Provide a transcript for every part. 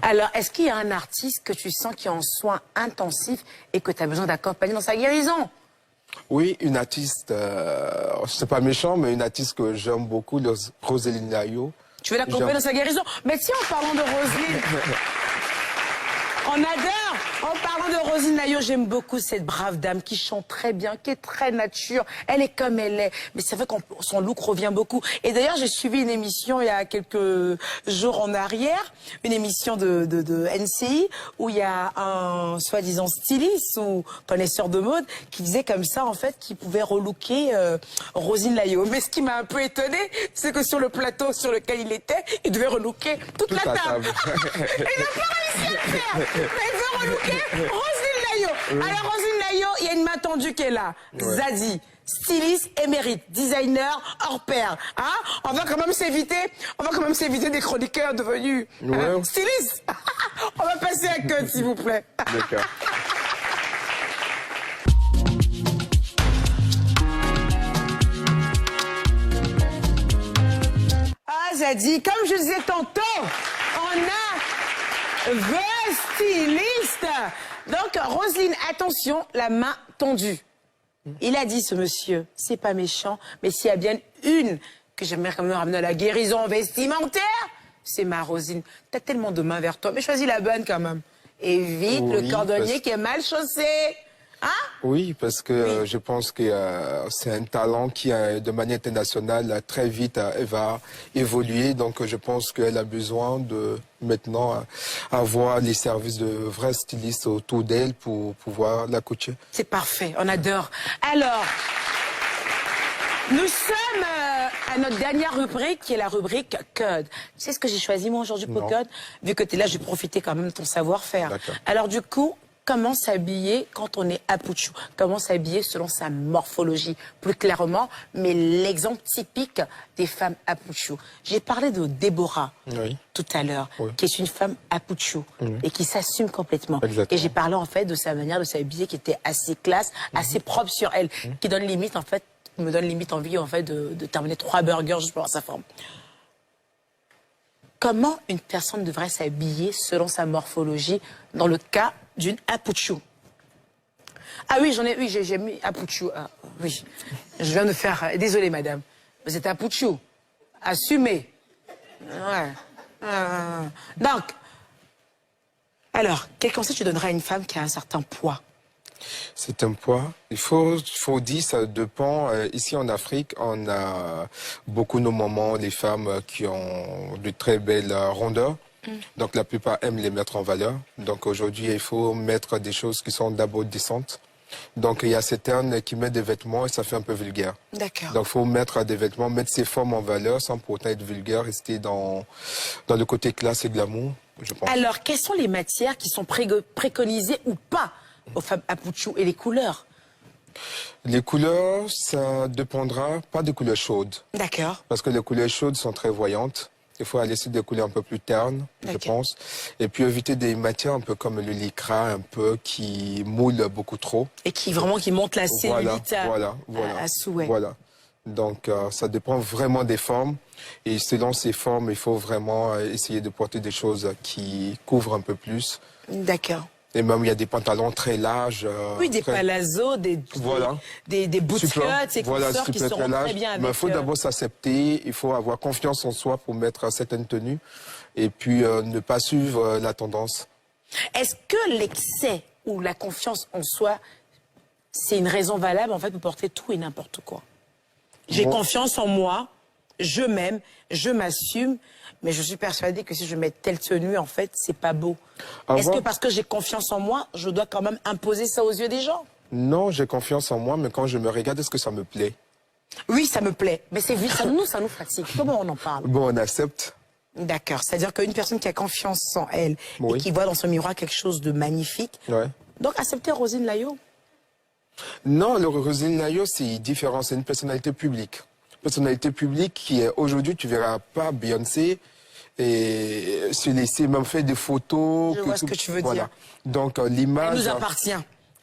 Alors, est-ce qu'il y a un artiste que tu sens qui est en soins intensifs et que tu as besoin d'accompagner dans sa guérison? Oui, une artiste, c'est pas méchant, mais une artiste que j'aime beaucoup, Roselyne Layo. Tu veux l'accompagner dans sa guérison? Mais tiens, en parlant de Roselyne, on adore. En parlant de Roselyne Layo, j'aime beaucoup cette brave dame qui chante très bien, qui est très nature. Elle est comme elle est. Mais c'est vrai que son look revient beaucoup. Et d'ailleurs, j'ai suivi une émission il y a quelques jours en arrière, une émission de NCI, où il y a un soi-disant styliste ou connaisseur de mode qui disait comme ça, en fait, qu'il pouvait relooker Roselyne Layo. Mais ce qui m'a un peu étonné, c'est que sur le plateau sur lequel il était, il devait relooker toute la table. Il n'a pas réussi à le faire. Mais il veut relooker Roselyne Layo. Alors Roselyne Layo, il y a une main tendue qui est là. Ouais. Zadie, styliste émérite, designer hors pair. Hein? On va quand même s'éviter des chroniqueurs devenus stylistes. On va passer à Code, s'il vous plaît. D'accord. Ah, Zadie, comme je disais tantôt, on a The Styliste. Donc, Roselyne, attention, la main tendue. Il a dit, ce monsieur, c'est pas méchant, mais s'il y a bien une que j'aimerais quand même ramener à la guérison vestimentaire, c'est ma Roselyne. T'as tellement de mains vers toi, mais choisis la bonne quand même. Évite le cordonnier qui est mal chaussé. Hein? Oui, parce que je pense que c'est un talent qui, de manière internationale, très vite, elle va évoluer. Donc, je pense qu'elle a besoin de maintenant avoir les services de vrais stylistes autour d'elle pour pouvoir la coacher. C'est parfait, on adore. Alors, nous sommes à notre dernière rubrique, qui est la rubrique Code. Tu sais ce que j'ai choisi moi aujourd'hui pour Code? Vu que tu es là, je vais profiter quand même de ton savoir-faire. Alors du coup, comment s'habiller quand on est Apouchou? Comment s'habiller selon sa morphologie, plus clairement, mais l'exemple typique des femmes Apouchou. J'ai parlé de Déborah tout à l'heure, qui est une femme Apouchou et qui s'assume complètement. Et j'ai parlé en fait de sa manière de s'habiller qui était assez classe, assez propre sur elle, qui donne limite en fait, me donne limite envie en fait de terminer 3 burgers juste pour avoir sa forme. Comment une personne devrait s'habiller selon sa morphologie dans le cas d'une Apouchou? Ah oui, j'ai mis Apouchou. Ah, oui, je viens de faire... Désolée, madame. Mais c'est Apouchou. Assumez. Ouais. Donc, alors, quel conseil tu donnerais à une femme qui a un certain poids? C'est un poids. Il faut dire, ça dépend. Ici en Afrique, on a beaucoup nos mamans, les femmes qui ont de très belles rondeurs. Donc la plupart aiment les mettre en valeur. Donc aujourd'hui, il faut mettre des choses qui sont d'abord décentes. Donc il y a certaines qui mettent des vêtements et ça fait un peu vulgaire. D'accord. Donc il faut mettre des vêtements, mettre ses formes en valeur sans pour autant être vulgaire, rester dans le côté classe et glamour, je pense. Alors, quelles sont les matières qui sont préconisées ou pas aux femmes Apouchou et les couleurs? Les couleurs, ça dépendra, pas de couleurs chaudes. D'accord. Parce que les couleurs chaudes sont très voyantes. Il faut aller sur des couleurs un peu plus ternes, je pense. Et puis éviter des matières un peu comme le lycra, un peu qui moule beaucoup trop. Et qui monte la cellulite à souhait. Voilà. Donc ça dépend vraiment des formes. Et selon ces formes, il faut vraiment essayer de porter des choses qui couvrent un peu plus. D'accord. Et même, il y a des pantalons très larges. Oui, des palazzos, des bootcuts et consorts qui seront très bien avec... Mais il faut d'abord s'accepter, il faut avoir confiance en soi pour mettre certaines tenues et puis ne pas suivre la tendance. Est-ce que l'excès ou la confiance en soi, c'est une raison valable en fait pour porter tout et n'importe quoi? J'ai confiance en moi, je m'aime, je m'assume, mais je suis persuadée que si je mets telle tenue, en fait, c'est pas beau. Est-ce que parce que j'ai confiance en moi, je dois quand même imposer ça aux yeux des gens? Non, j'ai confiance en moi, mais quand je me regarde, est-ce que ça me plaît? Oui, ça me plaît, mais c'est vite, ça nous fatigue. Comment on en parle? Bon, on accepte. D'accord, c'est-à-dire qu'une personne qui a confiance en elle et qui voit dans son miroir quelque chose de magnifique, donc accepter Roselyne Layo? Non, le Roselyne Layo, c'est différent, c'est une personnalité publique. Personnalité publique qui est aujourd'hui, tu verras pas Beyoncé et se laisser même faire des photos. Je vois ce que tu veux dire. Donc l'image. Elle nous appartient.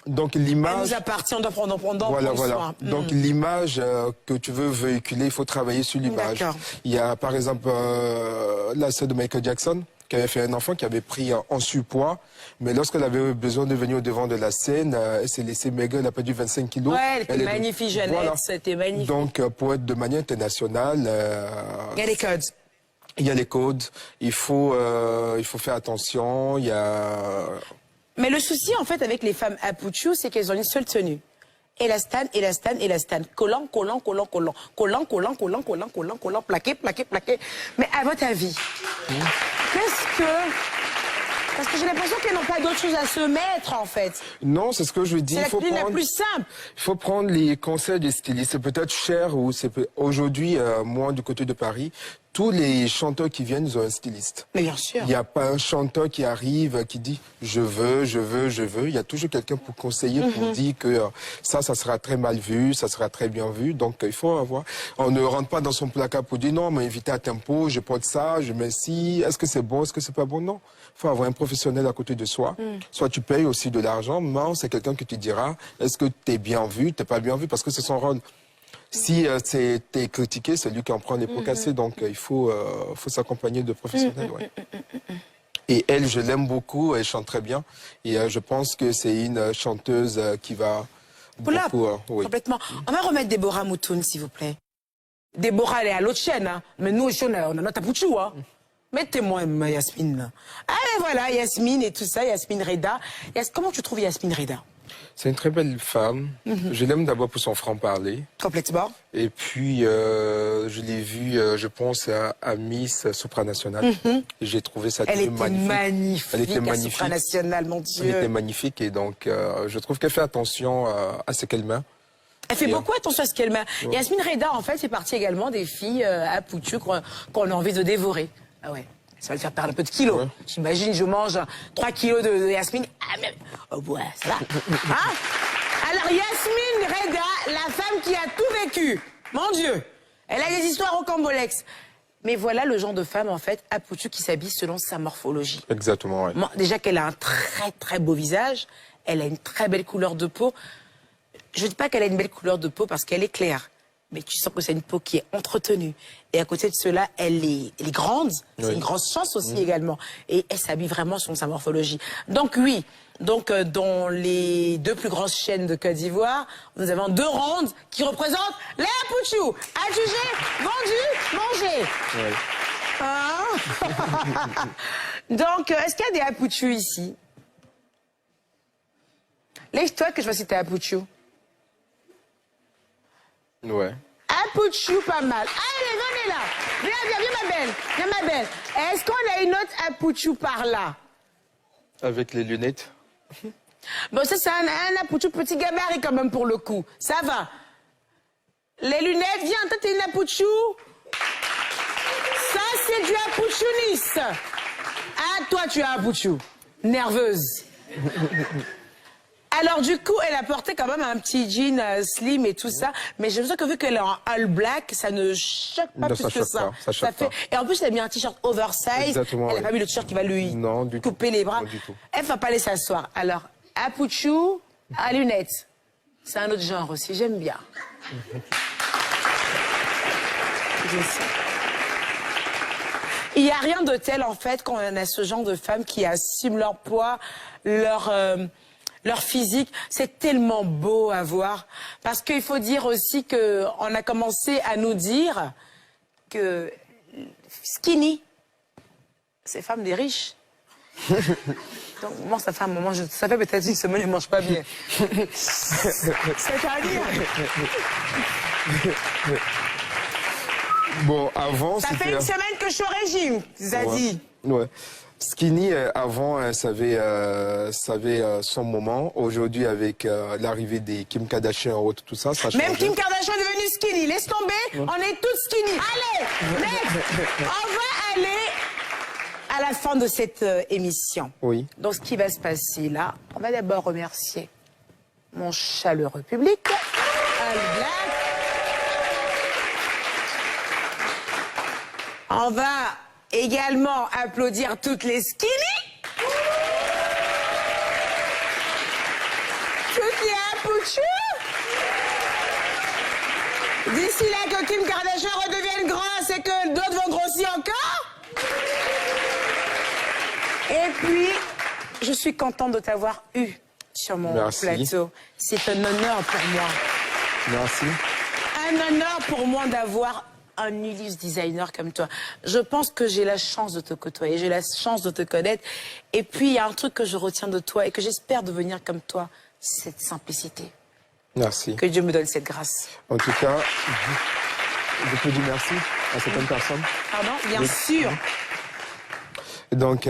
Donc l'image. Elle nous appartient, on doit prendre soin. Donc l'image que tu veux véhiculer, il faut travailler sur l'image. Il y a par exemple la sœur de Michael Jackson qui avait fait un enfant qui avait pris en surpoids. Mais lorsqu'elle avait besoin de venir au devant de la scène, elle s'est laissée maigre, elle a perdu 25 kilos. Ouais, elle était magnifique, Jeannette, voilà. c'était magnifique. Donc, pour être de manière internationale... il y a des codes. Il y a les codes, il faut faire attention, il y a... Mais le souci, en fait, avec les femmes Apuchu, c'est qu'elles ont une seule tenue. Élastan, élastan, élastan. Collant, collant, collant, collant. Collant, collant, collant, collant, collant, collant. Plaqué, plaqué, plaqué. Mais à votre avis, qu'est-ce que... Parce que j'ai l'impression qu'elles n'ont pas d'autre chose à se mettre, en fait. Non, c'est ce que je veux dire. C'est la ligne la plus simple. Il faut prendre les conseils des stylistes. C'est peut-être cher ou c'est aujourd'hui, moi, du côté de Paris, tous les chanteurs qui viennent, ils ont un styliste. Mais bien sûr. Il n'y a pas un chanteur qui arrive, qui dit « je veux, je veux, je veux ». Il y a toujours quelqu'un pour conseiller, pour dire que ça sera très mal vu, ça sera très bien vu. Donc, il faut avoir... On ne rentre pas dans son placard pour dire « non, on m'a invité à tempo, je porte ça, je mets ci, est-ce que c'est bon, est-ce que c'est pas bon ?» Non, il faut avoir un professionnel à côté de soi. Soit tu payes aussi de l'argent, mais c'est quelqu'un qui te dira « est-ce que tu es bien vu, tu n'es pas bien vu ?» parce que c'est son rôle. Si t'es critiqué, c'est lui qui en prend les pots cassés. Donc, il faut s'accompagner de professionnels. Ouais. Et elle, je l'aime beaucoup, elle chante très bien. Et je pense que c'est une chanteuse qui va beaucoup... oui. Complètement. On va remettre Déborah Moutoun, s'il vous plaît. Déborah, elle est à l'autre chaîne. Hein. Mais nous aussi, on a notre Apuchu. Hein. Mettez-moi Yasmine. Là. Ah, mais voilà, Yasmine et tout ça, Yasmine Reda. Comment tu trouves Yasmine Reda? C'est une très belle femme. Je l'aime d'abord pour son franc-parler. Complètement. Et puis, je l'ai vue, je pense, à Miss Supranationale. Et j'ai trouvé sa tenue magnifique. Elle était magnifique. Supranationale, mon Dieu. Elle était magnifique. Et donc, je trouve qu'elle fait attention à ce qu'elle met. Elle fait beaucoup attention à ce qu'elle met. Ouais. Yasmine Reda, en fait, c'est partie également des filles à Poutu qu'on a envie de dévorer. Ah ouais. Ça va le faire perdre un peu de kilos. Ouais. J'imagine, je mange 3 kilos de Yasmine. Ah, mais... oh, ouais, ça va. Hein? Alors, Yasmine Reda, la femme qui a tout vécu. Mon Dieu. Elle a des histoires au cambolex. Mais voilà le genre de femme, en fait, à Poutu qui s'habille selon sa morphologie. Exactement, oui. Déjà qu'elle a un très, très beau visage. Elle a une très belle couleur de peau. Je ne dis pas qu'elle a une belle couleur de peau parce qu'elle est claire. Mais tu sens que c'est une peau qui est entretenue. Et à côté de cela, elle est grande. Oui. C'est une grande chance aussi également. Et elle s'habille vraiment selon sa morphologie. Donc oui, dans les 2 plus grosses chaînes de Côte d'Ivoire, nous avons 2 rondes qui représentent les Apuchu. Adjugés, vendus, mangés. Oui. Ah. Donc, est-ce qu'il y a des Apuchu ici? Lève-toi que je vois si t'es Apuchu. Ouais. Apuchu, pas mal. Allez, venez là. Viens, ma belle. Viens, ma belle. Est-ce qu'on a une autre Apuchu par là? Avec les lunettes. Bon, ça, c'est un Apuchu petit gabarit quand même pour le coup. Ça va. Les lunettes, viens, toi, t'es une Apuchu. Ça, c'est du Apuchunis. Ah, toi, tu es Apuchu. Nerveuse. Alors, du coup, elle a porté quand même un petit jean slim et tout ça. Mais j'ai l'impression que vu qu'elle est en all black, ça ne choque pas plus que ça. Ça choque pas. Et en plus, elle a mis un t-shirt oversize. Exactement, elle n'a pas mis le t-shirt qui va lui couper les bras. Non, du tout. Elle ne va pas aller s'asseoir. Alors, Apuchu à lunettes. C'est un autre genre aussi. J'aime bien. Il n'y a rien de tel, en fait, quand on a ce genre de femmes qui assument leur poids, leur physique. C'est tellement beau à voir. Parce qu'il faut dire aussi qu'on a commencé à nous dire que skinny, c'est femme des riches. Donc, moi, ça fait un moment, ça fait peut-être une semaine, elle ne mange pas bien. C'est-à-dire... Bon, avant, ça fait une semaine que je suis au régime, Zazie. Ouais. Skinny, avant, ça avait son moment. Aujourd'hui, avec l'arrivée des Kim Kardashian et autres, tout ça, ça change. Même Kim Kardashian est devenue skinny. Laisse tomber, on est toutes skinny. Allez, on va aller à la fin de cette émission. Oui. Donc, ce qui va se passer là, on va d'abord remercier mon chaleureux public, All Black. On va également applaudir toutes les skinny. Toutes les Apuchu. D'ici là que Kim Kardashian redevienne grasse et que d'autres vont grossir encore. Et puis, je suis contente de t'avoir eu sur mon plateau. C'est un honneur pour moi. Merci. Un honneur pour moi d'avoir un illustre designer comme toi. Je pense que j'ai la chance de te côtoyer, j'ai la chance de te connaître. Et puis, il y a un truc que je retiens de toi et que j'espère devenir comme toi, cette simplicité. Merci. Que Dieu me donne cette grâce. En tout cas, je peux dire merci à certaines personnes. Pardon? Bien sûr. Donc,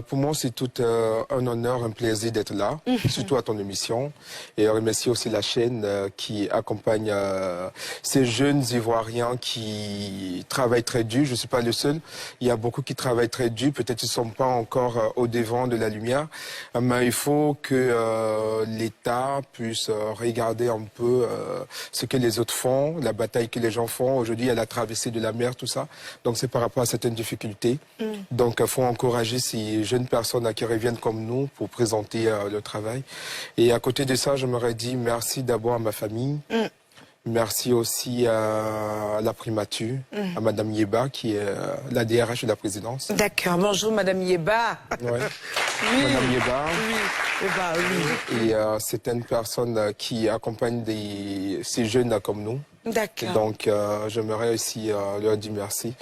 pour moi, c'est tout un honneur, un plaisir d'être là, surtout à ton émission. Et remercier aussi la chaîne qui accompagne ces jeunes Ivoiriens qui travaillent très dur. Je ne suis pas le seul. Il y a beaucoup qui travaillent très dur. Peut-être qu'ils ne sont pas encore au devant de la lumière. Mais il faut que l'État puisse regarder un peu ce que les autres font, la bataille que les gens font. Aujourd'hui, il y a la traversée de la mer, tout ça. Donc, c'est par rapport à certaines difficultés. Donc, il faut encourager ces jeunes personnes qui reviennent comme nous pour présenter le travail. Et à côté de ça, je m'aurais dit merci d'abord à ma famille. Merci aussi à la primature, à Madame Yeba, qui est la DRH de la présidence. D'accord. Bonjour, Madame Yeba. Ouais. Oui. Madame Yeba. Oui. Yeba, oui. Et certaines personnes qui accompagnent ces jeunes comme nous. D'accord. Donc, j'aimerais aussi leur dire merci. Et